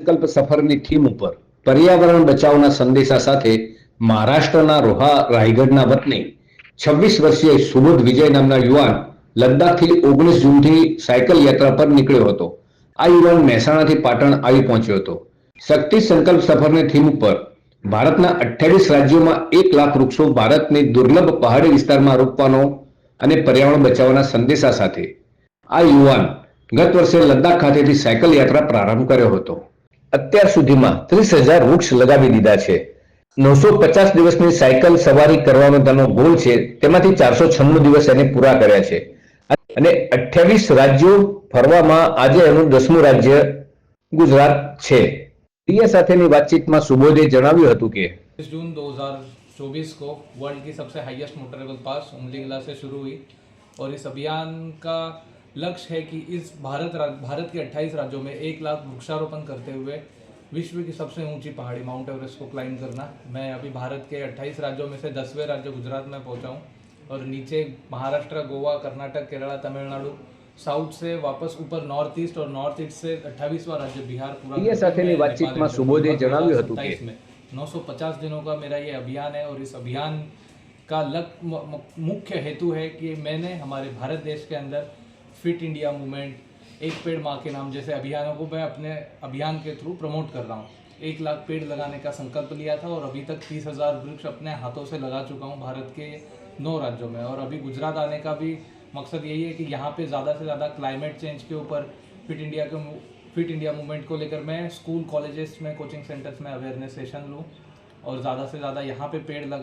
સંકલ્પ સફરની થીમ ઉપર પર્યાવરણ બચાવના સંદેશા સાથે મહારાષ્ટ્રના રોહા રાયગઢના વતની 26 વર્ષીય સુબોધ વિજય નામના યુવાન લદ્દાખથી 19 જૂનથી સાયકલ યાત્રા પર નીકળ્યો હતો. આ યુવાન મહેસાણાથી પાટણ આવી પહોંચ્યો હતો. શક્તિ સંકલ્પ સફરની થીમ ઉપર ભારતના 28 રાજ્યોમાં 1 લાખ વૃક્ષો ભારતની દુર્લભ પહાડી વિસ્તારમાં રોપવાનો અને પર્યાવરણ બચાવવાના સંદેશા સાથે આ યુવાન ગત વર્ષે લદ્દાખ ખાતેથી સાયકલ યાત્રા પ્રારંભ કર્યો હતો. અત્યાર સુધીમાં 30,000 વૃક્ષ લગાવી દીધા છે. 950 દિવસની સાયકલ સવારી કરવાનો તેનો ગોલ છે, તેમાંથી 496 દિવસ એને પૂરા કર્યા છે અને 28 રાજ્યો ફરવામાં આજે એનું 10મું રાજ્ય ગુજરાત છે. મીડિયા સાથેની વાતચીતમાં સુબોધે જણાવ્યું હતું કે जून 2024 को वर्ल्ड की सबसे हाईएस्ट मोटरेबल पास उमलीगला से शुरू हुई और इस अभियान का लक्ष्य है कि इस भारत के 28 राज्यों में 1 लाख वृक्षारोपण करते हुए विश्व की सबसे ऊंची पहाड़ी माउंट एवरेस्ट को क्लाइम करना। मैं अभी भारत के 28 राज्यों में से 10वें राज्य गुजरात में पहुंचा हूं और नीचे महाराष्ट्र, गोवा, कर्नाटक, केरला, तमिलनाडु, साउथ से वापस ऊपर नॉर्थ ईस्ट और नॉर्थ ईस्ट से 28वां राज्य बिहार पूरा। मीडिया સાથેની વાતચીતમાં સુબોધે જણાવ્યું હતું કે 950 दिनों का मेरा ये अभियान है और इस अभियान का मुख्य हेतु है कि मैंने हमारे भारत देश के अंदर फिट इंडिया मूवमेंट, एक पेड़ माँ के नाम जैसे अभियानों को मैं अपने अभियान के थ्रू प्रमोट कर रहा हूँ। 1 लाख पेड़ लगाने का संकल्प लिया था और अभी तक 30,000 वृक्ष अपने हाथों से लगा चुका हूँ भारत के 9 राज्यों में। और अभी गुजरात आने का भी मकसद यही है कि यहाँ पे ज़्यादा से ज़्यादा क्लाइमेट चेंज के ऊपर फिट इंडिया मूवमेंट को लेकर मैं स्कूल, कॉलेजेस में, कोचिंग सेंटर्स में अवेयरनेस सेशन लूँ और ज़्यादा से ज़्यादा यहाँ पे पेड़